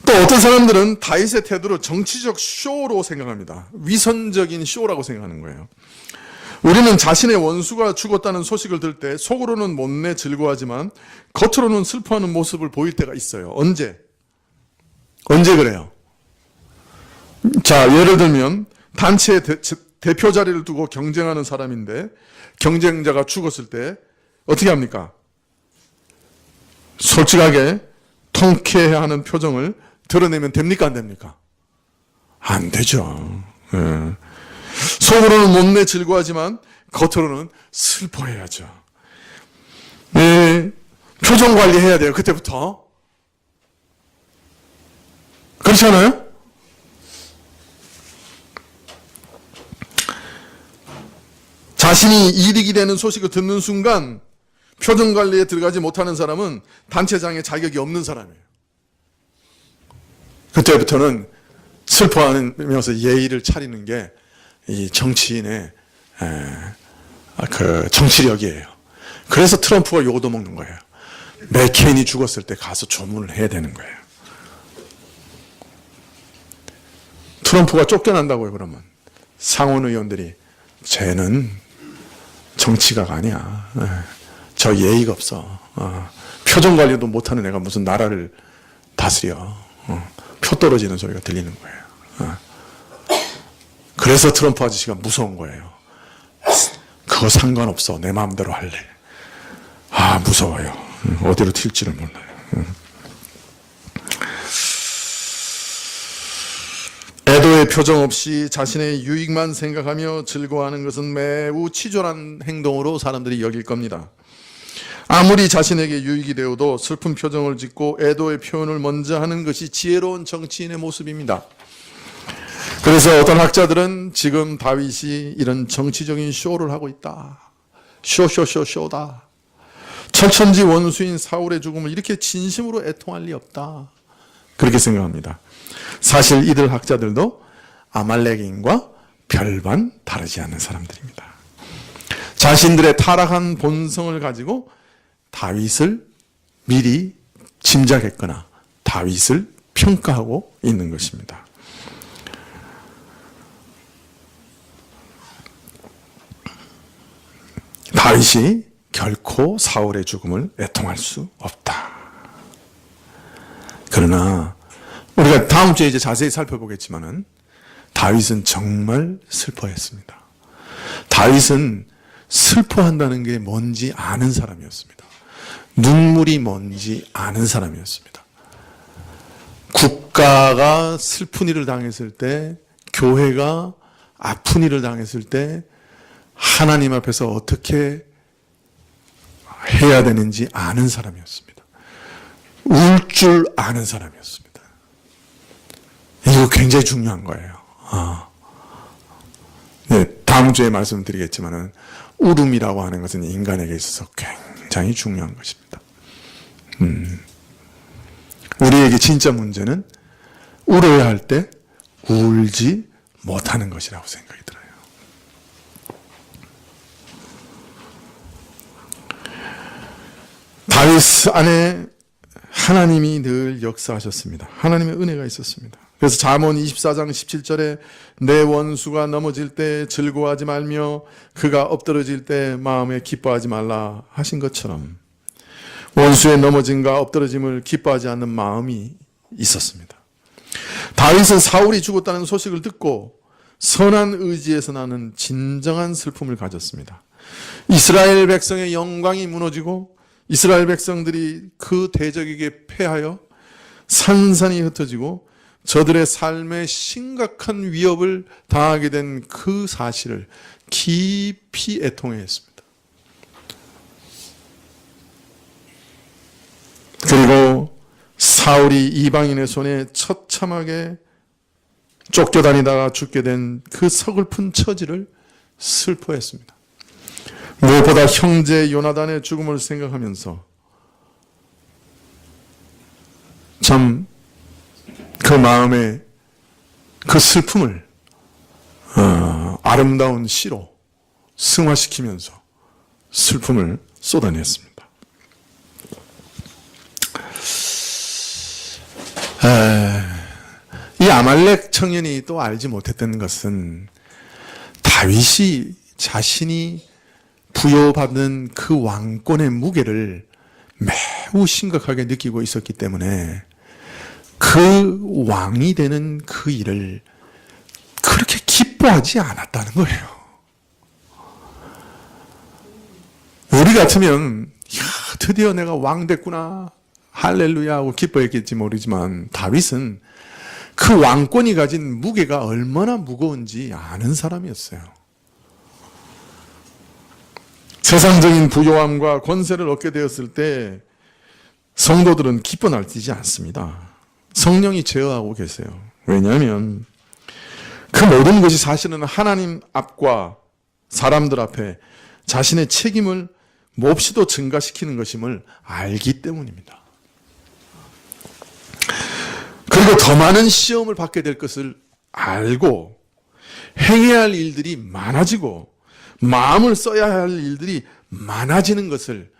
또 어떤 사람들은 다윗의 태도를 정치적 쇼로 생각합니다. 위선적인 쇼라고 생각하는 거예요. 우리는 자신의 원수가 죽었다는 소식을 들을 때 속으로는 못내 즐거워하지만 겉으로는 슬퍼하는 모습을 보일 때가 있어요. 언제 그래요? 자, 예를 들면 단체의 대표 자리를 두고 경쟁하는 사람인데 경쟁자가 죽었을 때 어떻게 합니까? 솔직하게 통쾌해하는 표정을 드러내면 됩니까? 안 됩니까? 안 되죠. 속으로는 못내 즐거워하지만 겉으로는 슬퍼해야죠. 표정 관리해야 돼요. 그때부터. 그렇지 않아요? 자신이 이득이 되는 소식을 듣는 순간 표정 관리에 들어가지 못하는 사람은 단체장의 자격이 없는 사람이에요. 그때부터는 슬퍼하면서 예의를 차리는 게 이 정치인의 그 정치력이에요. 그래서 트럼프가 욕도 먹는 거예요. 맥케인이 죽었을 때 가서 조문을 해야 되는 거예요. 트럼프가 쫓겨난다고요. 그러면 상원 의원들이 쟤는 정치가가 아니야. 저 예의가 없어. 표정 관리도 못하는 애가 무슨 나라를 다스려. 표 떨어지는 소리가 들리는 거예요. 그래서 트럼프 아저씨가 무서운 거예요. 그거 상관없어. 내 마음대로 할래. 무서워요. 어디로 튈지를 몰라요. 애도의 표정 없이 자신의 유익만 생각하며 즐거워하는 것은 매우 치졸한 행동으로 사람들이 여길 겁니다. 아무리 자신에게 유익이 되어도 슬픈 표정을 짓고 애도의 표현을 먼저 하는 것이 지혜로운 정치인의 모습입니다. 그래서 어떤 학자들은 지금 다윗이 이런 정치적인 쇼를 하고 있다. 쇼다. 철천지 원수인 사울의 죽음을 이렇게 진심으로 애통할 리 없다. 그렇게 생각합니다. 사실 이들 학자들도 아말렉인과 별반 다르지 않은 사람들입니다. 자신들의 타락한 본성을 가지고 다윗을 미리 짐작했거나 다윗을 평가하고 있는 것입니다. 다윗이 결코 사울의 죽음을 애통할 수 없다. 그러나 우리가 다음 주에 이제 자세히 살펴보겠지만은 다윗은 정말 슬퍼했습니다. 다윗은 슬퍼한다는 게 뭔지 아는 사람이었습니다. 눈물이 뭔지 아는 사람이었습니다. 국가가 슬픈 일을 당했을 때, 교회가 아픈 일을 당했을 때 하나님 앞에서 어떻게 해야 되는지 아는 사람이었습니다. 울 줄 아는 사람이었습니다. 이거 굉장히 중요한 거예요. 네, 다음 주에 말씀드리겠지만은 울음이라고 하는 것은 인간에게 있어서 굉장히 중요한 것입니다. 우리에게 진짜 문제는 울어야 할 때 울지 못하는 것이라고 생각이 들어요. 다윗 안에 하나님이 늘 역사하셨습니다. 하나님의 은혜가 있었습니다. 그래서 잠언 24장 17절에 내 원수가 넘어질 때 즐거워하지 말며 그가 엎드러질 때 마음에 기뻐하지 말라 하신 것처럼 원수의 넘어짐과 엎드러짐을 기뻐하지 않는 마음이 있었습니다. 다윗은 사울이 죽었다는 소식을 듣고 선한 의지에서 나는 진정한 슬픔을 가졌습니다. 이스라엘 백성의 영광이 무너지고 이스라엘 백성들이 그 대적에게 패하여 산산이 흩어지고 저들의 삶에 심각한 위협을 당하게 된 그 사실을 깊이 애통해했습니다. 그리고 사울이 이방인의 손에 처참하게 쫓겨다니다가 죽게 된 그 서글픈 처지를 슬퍼했습니다. 무엇보다 형제 요나단의 죽음을 생각하면서 참 그 마음의 그 슬픔을 아름다운 시로 승화시키면서 슬픔을 쏟아냈습니다. 이 아말렉 청년이 또 알지 못했던 것은 다윗이 자신이 부여받은 그 왕권의 무게를 매우 심각하게 느끼고 있었기 때문에 그 왕이 되는 그 일을 그렇게 기뻐하지 않았다는 거예요. 우리 같으면 드디어 내가 왕 됐구나 할렐루야 하고 기뻐했겠지 모르지만 다윗은 그 왕권이 가진 무게가 얼마나 무거운지 아는 사람이었어요. 세상적인 부요함과 권세를 얻게 되었을 때 성도들은 기뻐 날뛰지 않습니다. 성령이 제어하고 계세요. 왜냐하면 그 모든 것이 사실은 하나님 앞과 사람들 앞에 자신의 책임을 몹시도 증가시키는 것임을 알기 때문입니다. 그리고 더 많은 시험을 받게 될 것을 알고 행해야 할 일들이 많아지고 마음을 써야 할 일들이 많아지는 것을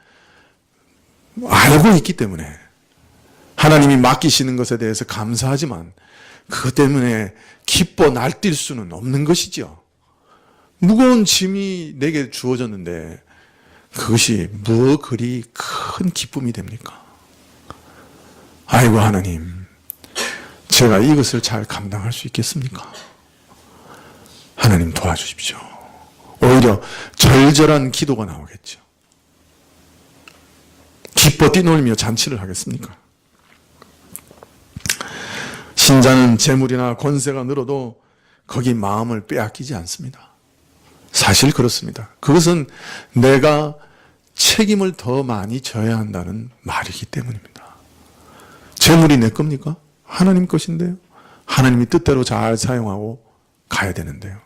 알고 있기 때문에 하나님이 맡기시는 것에 대해서 감사하지만 그것 때문에 기뻐 날뛸 수는 없는 것이죠. 무거운 짐이 내게 주어졌는데 그것이 뭐 그리 큰 기쁨이 됩니까? 아이고 하나님, 제가 이것을 잘 감당할 수 있겠습니까? 하나님 도와주십시오. 오히려 절절한 기도가 나오겠죠. 기뻐 뛰놀며 잔치를 하겠습니까? 신자는 재물이나 권세가 늘어도 거기 마음을 빼앗기지 않습니다. 사실 그렇습니다. 그것은 내가 책임을 더 많이 져야 한다는 말이기 때문입니다. 재물이 내 겁니까? 하나님 것인데요. 하나님이 뜻대로 잘 사용하고 가야 되는데요.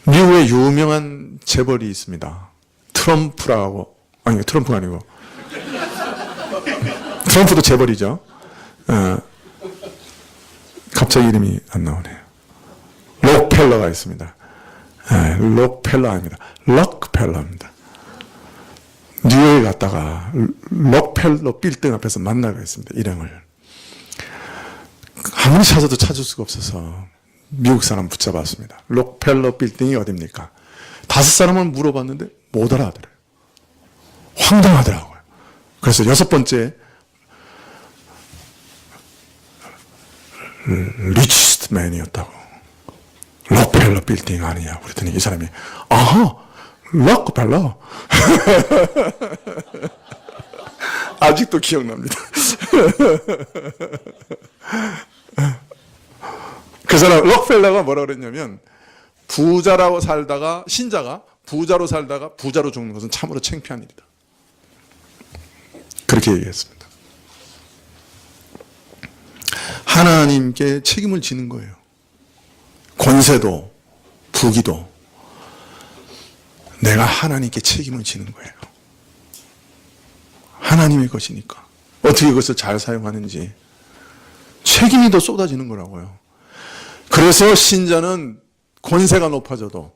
미국에 유명한 재벌이 있습니다. 트럼프라고, 아니 트럼프가 아니고 트럼프도 재벌이죠. 갑자기 이름이 안 나오네요. 록펠러가 있습니다. 록펠러 아닙니다. 럭펠러입니다. 뉴욕에 갔다가 록펠러 빌딩 앞에서 만나게 했습니다. 일행을. 아무리 찾아도 찾을 수가 없어서 미국 사람 붙잡았습니다. 록펠러 빌딩이 어딥니까? 5사람을 물어봤는데 못 알아하더래요. 황당하더라고요. 그래서 6번째 리치스트 맨이었다고. 록펠러 빌딩 아니냐 그랬더니 이 사람이 아하 록펠러 아직도 기억납니다. 그 사람 록펠러가 뭐라 그랬냐면 부자라고 살다가 신자가 부자로 살다가 부자로 죽는 것은 참으로 창피한 일이다. 그렇게 얘기했습니다. 하나님께 책임을 지는 거예요. 권세도 부귀도 내가 하나님께 책임을 지는 거예요. 하나님의 것이니까 어떻게 그것을 잘 사용하는지 책임이 더 쏟아지는 거라고요. 그래서 신자는 권세가 높아져도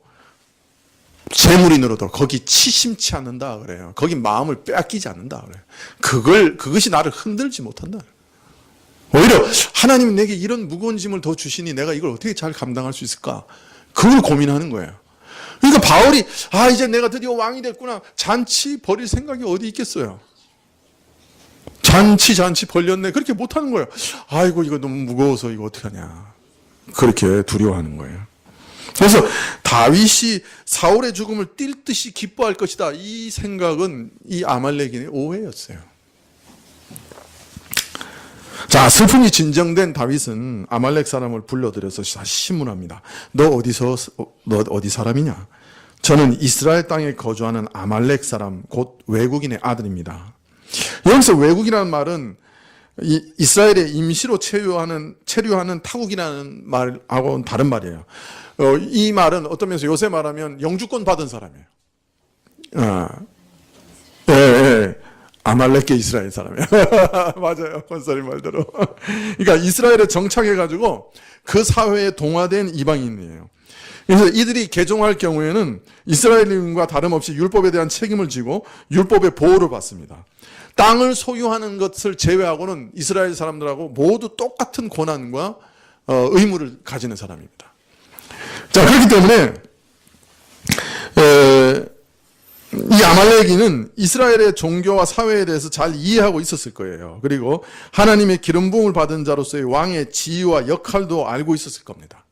재물이 늘어도 거기 치심치 않는다 그래요. 거기 마음을 빼앗기지 않는다 그래요. 그것이 나를 흔들지 못한다. 오히려 하나님이 내게 이런 무거운 짐을 더 주시니 내가 이걸 어떻게 잘 감당할 수 있을까? 그걸 고민하는 거예요. 그러니까 바울이 이제 내가 드디어 왕이 됐구나. 잔치 벌일 생각이 어디 있겠어요? 잔치 벌렸네. 그렇게 못하는 거예요. 아이고 이거 너무 무거워서 이거 어떻게 하냐. 그렇게 두려워하는 거예요. 그래서 다윗이 사울의 죽음을 뛸 듯이 기뻐할 것이다. 이 생각은 이 아말렉인의 오해였어요. 자, 슬픔이 진정된 다윗은 아말렉 사람을 불러들여서 다시 신문합니다. 너 어디 사람이냐? 저는 이스라엘 땅에 거주하는 아말렉 사람, 곧 외국인의 아들입니다. 여기서 외국이라는 말은 이스라엘에 임시로 체류하는 타국이라는 말하고는 다른 말이에요. 이 말은 어떤 면에서 요새 말하면 영주권 받은 사람이에요. 아말렉계 이스라엘 사람이에요. 맞아요. 권사님 말대로. 그러니까 이스라엘에 정착해가지고 그 사회에 동화된 이방인이에요. 그래서 이들이 개종할 경우에는 이스라엘인과 다름없이 율법에 대한 책임을 지고 율법의 보호를 받습니다. 땅을 소유하는 것을 제외하고는 이스라엘 사람들하고 모두 똑같은 권한과 의무를 가지는 사람입니다. 자, 그렇기 때문에 이 아말렉인은 이스라엘의 종교와 사회에 대해서 잘 이해하고 있었을 거예요. 그리고 하나님의 기름 부음을 받은 자로서의 왕의 지위와 역할도 알고 있었을 겁니다.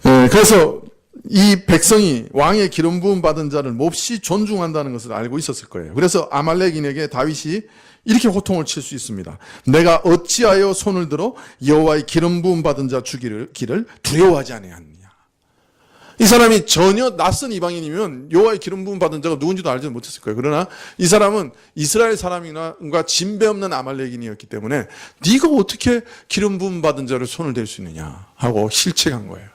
그래서 이 백성이 왕의 기름 부음 받은 자를 몹시 존중한다는 것을 알고 있었을 거예요. 그래서 아말렉인에게 다윗이 이렇게 호통을 칠 수 있습니다. 내가 어찌하여 손을 들어 여호와의 기름 부음 받은 자 죽이기를 두려워하지 아니하느냐. 이 사람이 전혀 낯선 이방인이면 여호와의 기름 부음 받은 자가 누군지도 알지 못했을 거예요. 그러나 이 사람은 이스라엘 사람과 진배 없는 아말렉인이었기 때문에 네가 어떻게 기름 부음 받은 자를 손을 댈 수 있느냐 하고 실책한 거예요.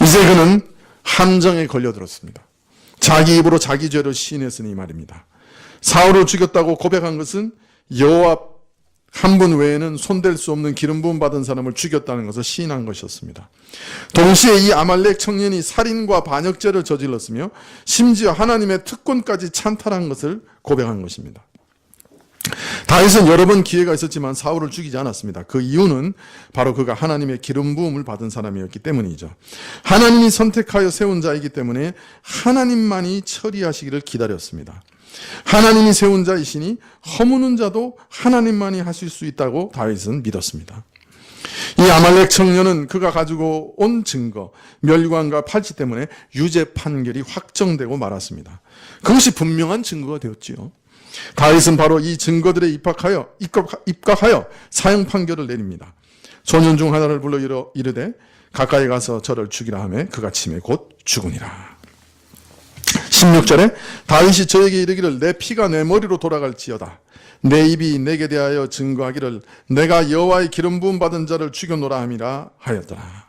이제 그는 함정에 걸려들었습니다. 자기 입으로 자기 죄를 시인했으니 말입니다. 사울을 죽였다고 고백한 것은 여호와 한 분 외에는 손댈 수 없는 기름 부음 받은 사람을 죽였다는 것을 시인한 것이었습니다. 동시에 이 아말렉 청년이 살인과 반역죄를 저질렀으며 심지어 하나님의 특권까지 찬탈한 것을 고백한 것입니다. 다윗은 여러 번 기회가 있었지만 사울을 죽이지 않았습니다. 그 이유는 바로 그가 하나님의 기름 부음을 받은 사람이었기 때문이죠. 하나님이 선택하여 세운 자이기 때문에 하나님만이 처리하시기를 기다렸습니다. 하나님이 세운 자이시니 허무는 자도 하나님만이 하실 수 있다고 다윗은 믿었습니다. 이 아말렉 청년은 그가 가지고 온 증거, 멸관과 팔찌 때문에 유죄 판결이 확정되고 말았습니다. 그것이 분명한 증거가 되었지요. 다윗은 바로 이 증거들에 입각하여 사형 판결을 내립니다. 소년 중 하나를 불러 이르되 가까이 가서 저를 죽이라 하매 그가 침에 곧 죽으니라. 16절에 다윗이 저에게 이르기를 내 피가 내 머리로 돌아갈지어다. 내 입이 내게 대하여 증거하기를 내가 여호와의 기름 부음 받은 자를 죽여노라 함이라 하였더라.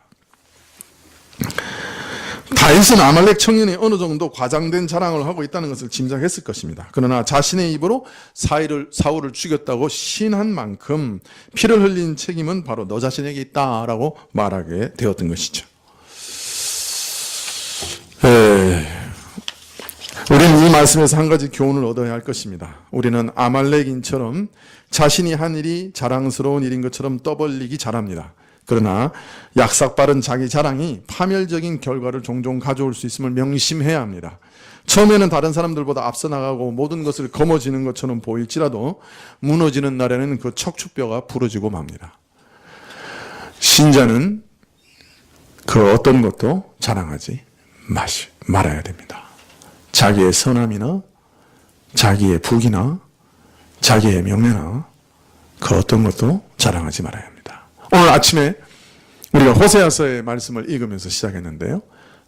다윗은 아말렉 청년이 어느 정도 과장된 자랑을 하고 있다는 것을 짐작했을 것입니다. 그러나 자신의 입으로 사울을 죽였다고 시인한 만큼 피를 흘린 책임은 바로 너 자신에게 있다라고 말하게 되었던 것이죠. 우리는 이 말씀에서 한 가지 교훈을 얻어야 할 것입니다. 우리는 아말렉인처럼 자신이 한 일이 자랑스러운 일인 것처럼 떠벌리기 잘합니다. 그러나 약삭빠른 자기 자랑이 파멸적인 결과를 종종 가져올 수 있음을 명심해야 합니다. 처음에는 다른 사람들보다 앞서 나가고 모든 것을 거머쥐는 것처럼 보일지라도 무너지는 날에는 그 척추뼈가 부러지고 맙니다. 신자는 그 어떤 것도 자랑하지 말아야 됩니다. 자기의 선함이나 자기의 부귀나 자기의 명예나 그 어떤 것도 자랑하지 말아야 합니다. 오늘 아침에 우리가 호세아서의 말씀을 읽으면서 시작했는데요.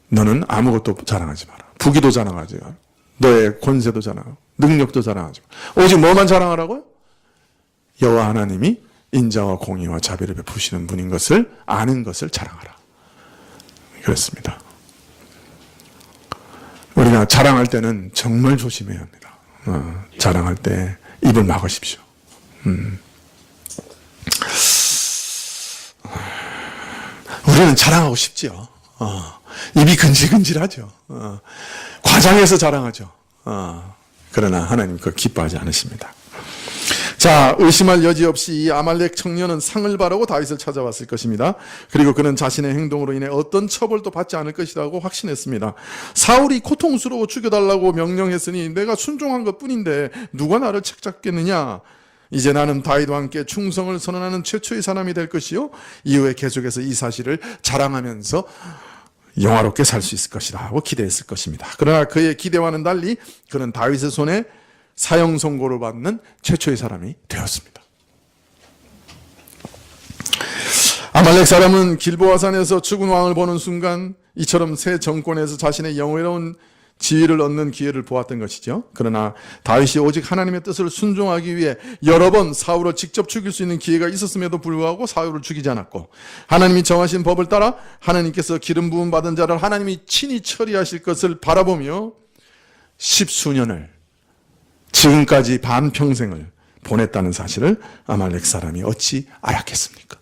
너는 아무것도 자랑하지 마라. 부귀도 자랑하지 마라. 너의 권세도 자랑하고 능력도 자랑하지 마라. 오직 뭐만 자랑하라고요? 여호와 하나님이 인자와 공의와 자비를 베푸시는 분인 것을 아는 것을 자랑하라. 그렇습니다. 우리가 자랑할 때는 정말 조심해야 합니다. 자랑할 때 입을 막으십시오. 우리는 자랑하고 싶지요. 입이 근질근질하죠. 과장해서 자랑하죠. 그러나 하나님 그거 기뻐하지 않으십니다. 자, 의심할 여지 없이 이 아말렉 청년은 상을 바라고 다윗을 찾아왔을 것입니다. 그리고 그는 자신의 행동으로 인해 어떤 처벌도 받지 않을 것이라고 확신했습니다. 사울이 고통스러워 죽여달라고 명령했으니 내가 순종한 것뿐인데 누가 나를 책잡겠느냐. 이제 나는 다윗과 함께 충성을 선언하는 최초의 사람이 될 것이요 이후에 계속해서 이 사실을 자랑하면서 영화롭게 살 수 있을 것이다 하고 기대했을 것입니다. 그러나 그의 기대와는 달리 그는 다윗의 손에 사형 선고를 받는 최초의 사람이 되었습니다. 아말렉 사람은 길보아산에서 죽은 왕을 보는 순간 이처럼 새 정권에서 자신의 영예로운 지위를 얻는 기회를 보았던 것이죠. 그러나 다윗이 오직 하나님의 뜻을 순종하기 위해 여러 번 사울을 직접 죽일 수 있는 기회가 있었음에도 불구하고 사울을 죽이지 않았고 하나님이 정하신 법을 따라 하나님께서 기름 부음 받은 자를 하나님이 친히 처리하실 것을 바라보며 10수년을 지금까지 반평생을 보냈다는 사실을 아말렉 사람이 어찌 알았겠습니까?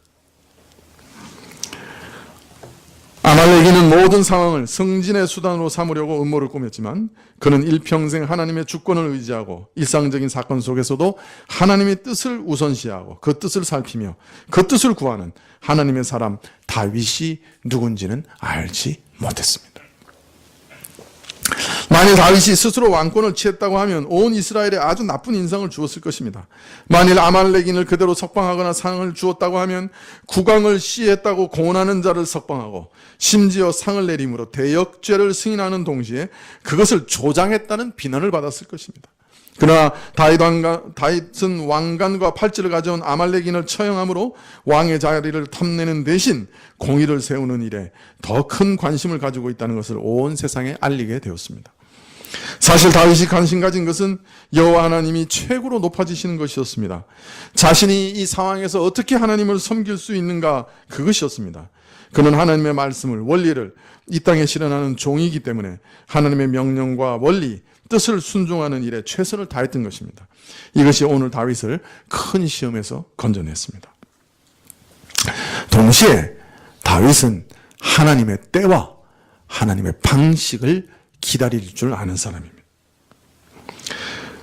아말렉인은 모든 상황을 승진의 수단으로 삼으려고 음모를 꾸몄지만 그는 일평생 하나님의 주권을 의지하고 일상적인 사건 속에서도 하나님의 뜻을 우선시하고 그 뜻을 살피며 그 뜻을 구하는 하나님의 사람 다윗이 누군지는 알지 못했습니다. 만일 다윗이 스스로 왕권을 취했다고 하면 온 이스라엘에 아주 나쁜 인상을 주었을 것입니다. 만일 아말렉인을 그대로 석방하거나 상을 주었다고 하면 국왕을 시해했다고 공언하는 자를 석방하고 심지어 상을 내림으로 대역죄를 승인하는 동시에 그것을 조장했다는 비난을 받았을 것입니다. 그러나 다윗은 왕관과 팔찌를 가져온 아말렉인을 처형함으로 왕의 자리를 탐내는 대신 공의를 세우는 일에 더 큰 관심을 가지고 있다는 것을 온 세상에 알리게 되었습니다. 사실 다윗이 관심 가진 것은 여호와 하나님이 최고로 높아지시는 것이었습니다. 자신이 이 상황에서 어떻게 하나님을 섬길 수 있는가 그것이었습니다. 그는 하나님의 말씀을, 원리를 이 땅에 실현하는 종이기 때문에 하나님의 명령과 원리, 뜻을 순종하는 일에 최선을 다했던 것입니다. 이것이 오늘 다윗을 큰 시험에서 건져냈습니다. 동시에 다윗은 하나님의 때와 하나님의 방식을 기다릴 줄 아는 사람입니다.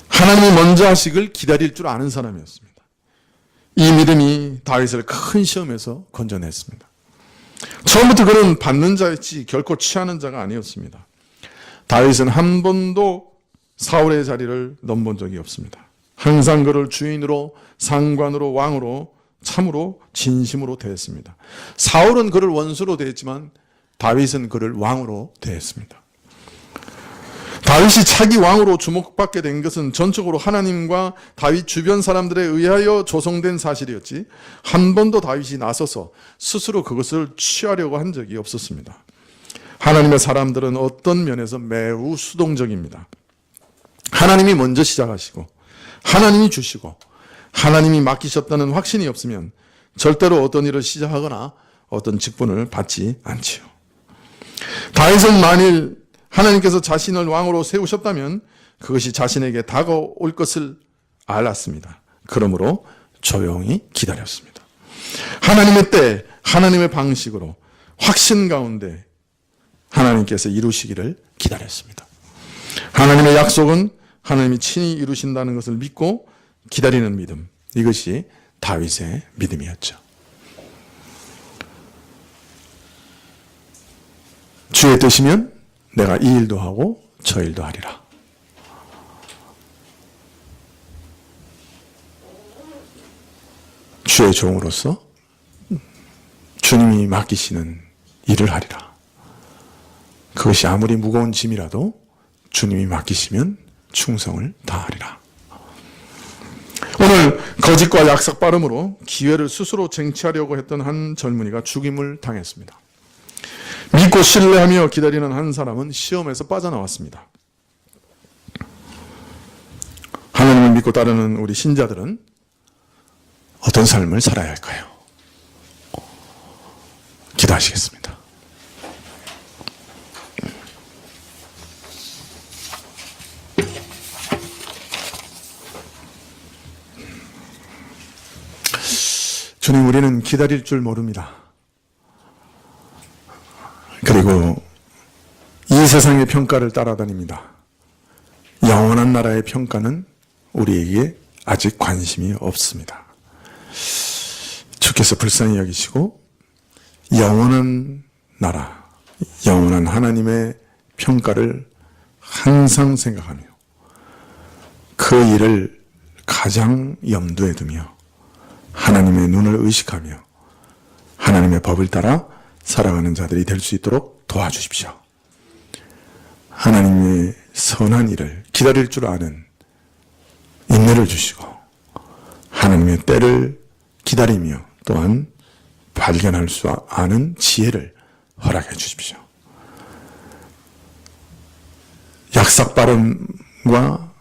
하나님이 먼저 하시길 기다릴 줄 아는 사람이었습니다. 이 믿음이 다윗을 큰 시험에서 건져냈습니다. 처음부터 그는 받는 자였지 결코 취하는 자가 아니었습니다. 다윗은 한 번도 사울의 자리를 넘본 적이 없습니다. 항상 그를 주인으로, 상관으로, 왕으로 참으로 진심으로 대했습니다. 사울은 그를 원수로 대했지만 다윗은 그를 왕으로 대했습니다. 다윗이 차기 왕으로 주목받게 된 것은 전적으로 하나님과 다윗 주변 사람들에 의하여 조성된 사실이었지 한 번도 다윗이 나서서 스스로 그것을 취하려고 한 적이 없었습니다. 하나님의 사람들은 어떤 면에서 매우 수동적입니다. 하나님이 먼저 시작하시고 하나님이 주시고 하나님이 맡기셨다는 확신이 없으면 절대로 어떤 일을 시작하거나 어떤 직분을 받지 않지요. 다윗은 만일 하나님께서 자신을 왕으로 세우셨다면 그것이 자신에게 다가올 것을 알았습니다. 그러므로 조용히 기다렸습니다. 하나님의 때, 하나님의 방식으로 확신 가운데 하나님께서 이루시기를 기다렸습니다. 하나님의 약속은 하나님이 친히 이루신다는 것을 믿고 기다리는 믿음, 이것이 다윗의 믿음이었죠. 주의 뜻이면 내가 이 일도 하고 저 일도 하리라. 주의 종으로서 주님이 맡기시는 일을 하리라. 그것이 아무리 무거운 짐이라도 주님이 맡기시면 충성을 다하리라. 오늘 거짓과 약삭 빠름으로 기회를 스스로 쟁취하려고 했던 한 젊은이가 죽임을 당했습니다. 믿고 신뢰하며 기다리는 한 사람은 시험에서 빠져나왔습니다. 하나님을 믿고 따르는 우리 신자들은 어떤 삶을 살아야 할까요? 기도하시겠습니다. 주님, 우리는 기다릴 줄 모릅니다. 그리고 이 세상의 평가를 따라다닙니다. 영원한 나라의 평가는 우리에게 아직 관심이 없습니다. 주께서 불쌍히 여기시고 영원한 나라, 영원한 하나님의 평가를 항상 생각하며 그 일을 가장 염두에 두며 하나님의 눈을 의식하며 하나님의 법을 따라 살아가는 자들이 될 수 있도록 도와주십시오. 하나님의 선한 일을 기다릴 줄 아는 인내를 주시고 하나님의 때를 기다리며 또한 발견할 수 아는 지혜를 허락해 주십시오. 약삭빠름과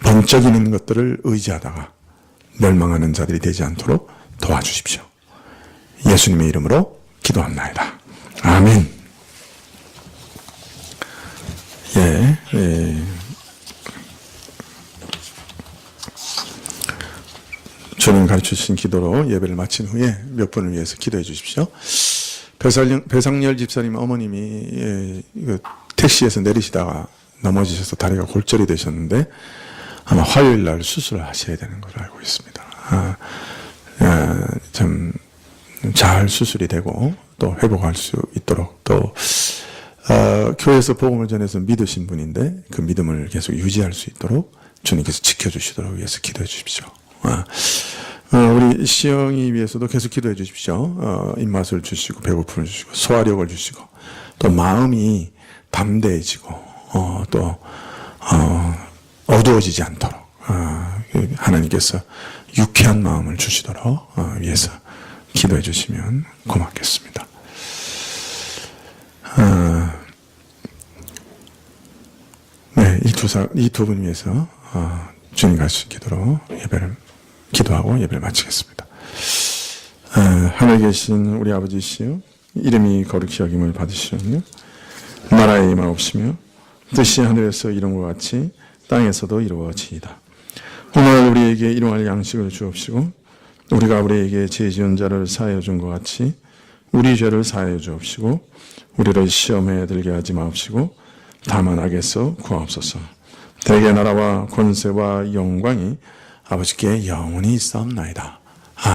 번쩍이는 것들을 의지하다가 멸망하는 자들이 되지 않도록 도와주십시오. 예수님의 이름으로 기도합나이다. 아멘. 주님 가르쳐주신 기도로 예배를 마친 후에 몇 분을 위해서 기도해 주십시오. 배상열 집사님 어머님이 택시에서 내리시다가 넘어지셔서 다리가 골절이 되셨는데 아마 화요일 날 수술을 하셔야 되는 걸로 알고 있습니다. 좀 잘 수술이 되고 또 회복할 수 있도록 또 교회에서 복음을 전해서 믿으신 분인데 그 믿음을 계속 유지할 수 있도록 주님께서 지켜주시도록 위해서 기도해 주십시오. 우리 시영이 위해서도 계속 기도해 주십시오. 입맛을 주시고 배고픔을 주시고 소화력을 주시고 또 마음이 담대해지고 또 어두워지지 않도록 하나님께서 유쾌한 마음을 주시도록 위해서 기도해 주시면 고맙겠습니다. 네, 이 두 분 위해서 주님 가르친 기도로 예배를 기도하고 예배를 마치겠습니다. 하늘에 계신 우리 아버지시여, 이름이 거룩히 여김을 받으시오며 나라의 임하옵시며 뜻이 하늘에서 이룬 것 같이 땅에서도 이루어지이다. 오늘 우리에게 일용할 양식을 주옵시고 우리가 우리에게 죄 지은 자를 사하여 준 것 같이 우리 죄를 사하여 주옵시고 우리를 시험에 들게 하지 마옵시고 다만 악에서 구하옵소서. 대개 나라와 권세와 영광이 아버지께 영원히 있사옵나이다.